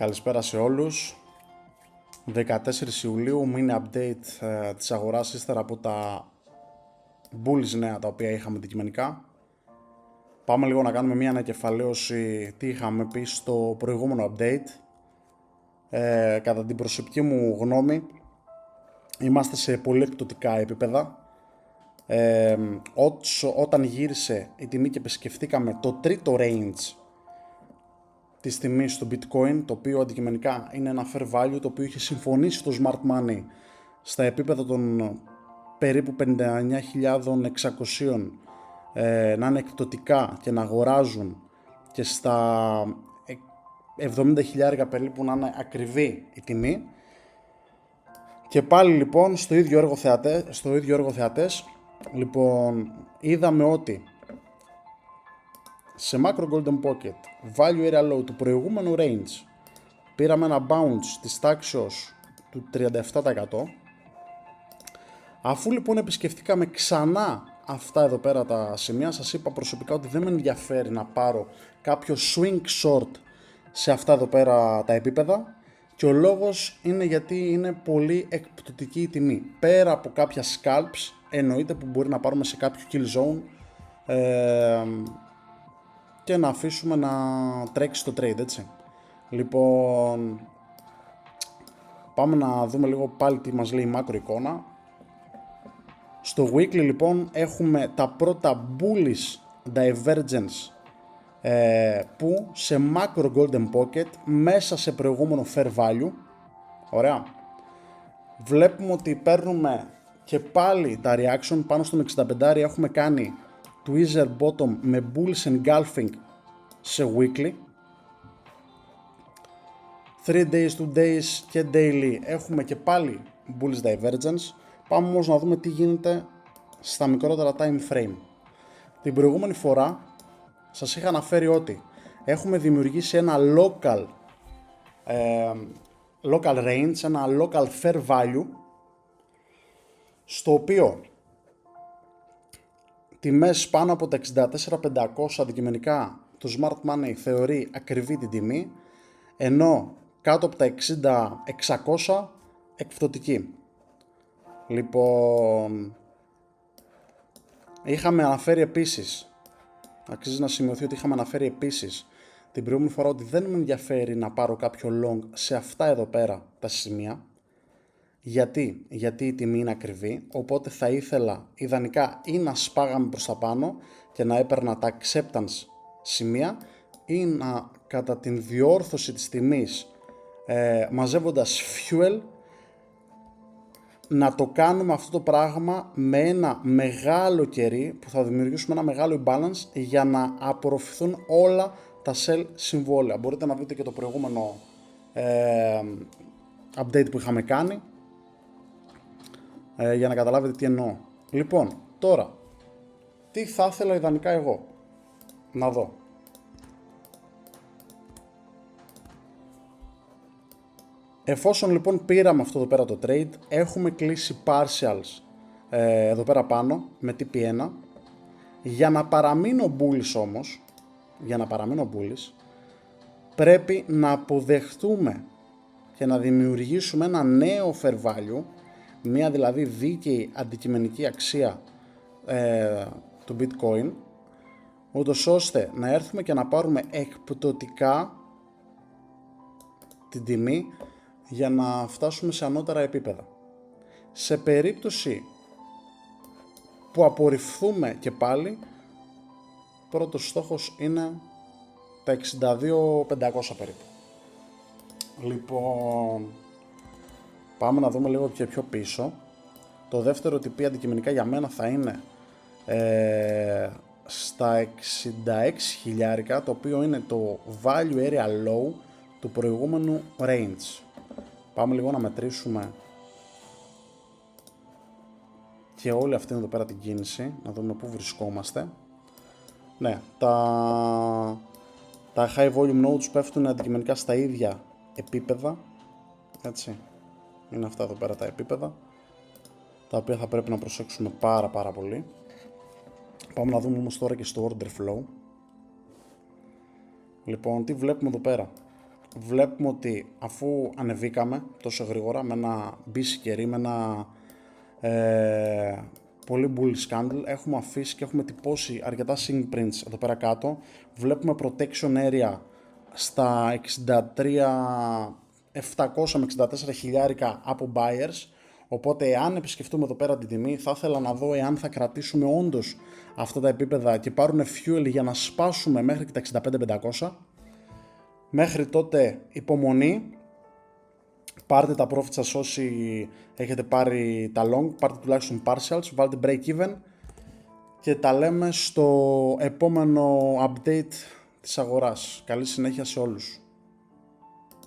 Καλησπέρα σε όλους. 14 Ιουλίου, mini update της αγοράς ύστερα από τα bullish νέα τα οποία είχαμε αντικειμενικά. Πάμε λίγο να κάνουμε μια ανακεφαλαίωση τι είχαμε πει στο προηγούμενο update. Κατά την προσωπική μου γνώμη, είμαστε σε πολύ εκπτωτικά επίπεδα. Όταν γύρισε η τιμή και επισκεφτήκαμε το τρίτο range της τιμής του bitcoin, το οποίο αντικειμενικά είναι ένα fair value το οποίο είχε συμφωνήσει το smart money στα επίπεδα των περίπου 59.600 να είναι εκπτωτικά και να αγοράζουν, και στα 70.000 περίπου να είναι ακριβή η τιμή. Και πάλι λοιπόν στο ίδιο έργο θεατές, λοιπόν είδαμε ότι σε macro golden pocket value area low του προηγούμενου range πήραμε ένα bounce της τάξης του 37%. Αφού λοιπόν επισκεφτήκαμε ξανά αυτά εδώ πέρα τα σημεία, σας είπα προσωπικά ότι δεν με ενδιαφέρει να πάρω κάποιο swing short σε αυτά εδώ πέρα τα επίπεδα, και ο λόγος είναι γιατί είναι πολύ εκπτωτική η τιμή. Πέρα από κάποια scalps εννοείται που μπορεί να πάρουμε σε κάποιο kill zone και να αφήσουμε να τρέξει το trade, έτσι. Λοιπόν, πάμε να δούμε λίγο πάλι τι μας λέει η macro εικόνα. Στο weekly λοιπόν έχουμε τα πρώτα bullish divergence που σε macro golden pocket μέσα σε προηγούμενο fair value. Ωραία. Βλέπουμε ότι παίρνουμε και πάλι τα reaction πάνω στον 65. Έχουμε κάνει tweezer bottom με bullish engulfing σε weekly. 3 days, 2 days και daily έχουμε και πάλι bullish divergence. Πάμε όμως να δούμε τι γίνεται στα μικρότερα time frame. Την προηγούμενη φορά σας είχα αναφέρει ότι έχουμε δημιουργήσει ένα local range, ένα local fair value, στο οποίο τιμές πάνω από τα 64.500 αντικειμενικά το smart money θεωρεί ακριβή την τιμή, ενώ κάτω από τα 60.600 εκπτωτική. Λοιπόν, είχαμε αναφέρει επίσης, αξίζει να σημειωθεί ότι είχαμε αναφέρει επίσης την προηγούμενη φορά ότι δεν με ενδιαφέρει να πάρω κάποιο long σε αυτά εδώ πέρα τα σημεία. Γιατί η τιμή είναι ακριβή, οπότε θα ήθελα ιδανικά ή να σπάγαμε προς τα πάνω και να έπαιρνα τα acceptance σημεία, ή να κατά την διόρθωση της τιμής μαζεύοντας fuel να το κάνουμε αυτό το πράγμα με ένα μεγάλο κερί που θα δημιουργήσουμε ένα μεγάλο imbalance για να απορροφηθούν όλα τα sell συμβόλαια. Μπορείτε να δείτε και το προηγούμενο update που είχαμε κάνει για να καταλάβετε τι εννοώ. Λοιπόν, τώρα τι θα ήθελα ιδανικά εγώ να δω. Εφόσον λοιπόν πήραμε αυτό εδώ πέρα το trade, έχουμε κλείσει partials εδώ πέρα πάνω με TP1. Για να παραμείνω bullish όμως, πρέπει να αποδεχτούμε και να δημιουργήσουμε ένα νέο fair value, μια δηλαδή δίκαιη αντικειμενική αξία του bitcoin, ούτως ώστε να έρθουμε και να πάρουμε εκπτωτικά την τιμή για να φτάσουμε σε ανώτερα επίπεδα. Σε περίπτωση που απορριφθούμε και πάλι, πρώτος στόχος είναι τα 62.500 περίπου. Λοιπόν, πάμε να δούμε λίγο και πιο πίσω. Το δεύτερο TP αντικειμενικά για μένα θα είναι στα 66.000, το οποίο είναι το value area low του προηγούμενου range. Πάμε λίγο να μετρήσουμε και όλη αυτή εδώ πέρα την κίνηση, να δούμε πού βρισκόμαστε. Ναι, τα high volume nodes πέφτουν αντικειμενικά στα ίδια επίπεδα, έτσι. Είναι αυτά εδώ πέρα τα επίπεδα, τα οποία θα πρέπει να προσέξουμε πάρα πολύ. Πάμε να δούμε όμως τώρα και στο order flow. Λοιπόν, τι βλέπουμε εδώ πέρα. βλέπουμε ότι αφού ανεβήκαμε τόσο γρήγορα με ένα busy κερί, με ένα πολύ bullish candle, έχουμε αφήσει και έχουμε τυπώσει αρκετά swing prints εδώ πέρα κάτω. Βλέπουμε protection area στα 63.700 με 64 χιλιάρικα από buyers. Οπότε εάν επισκεφτούμε εδώ πέρα την τιμή, θα ήθελα να δω εάν θα κρατήσουμε όντως αυτά τα επίπεδα και πάρουν fuel για να σπάσουμε μέχρι και τα 65.500. Μέχρι τότε υπομονή, πάρτε τα profits σας όσοι έχετε πάρει τα long, πάρτε τουλάχιστον partials, βάλτε break even και τα λέμε στο επόμενο update της αγοράς. Καλή συνέχεια σε όλους.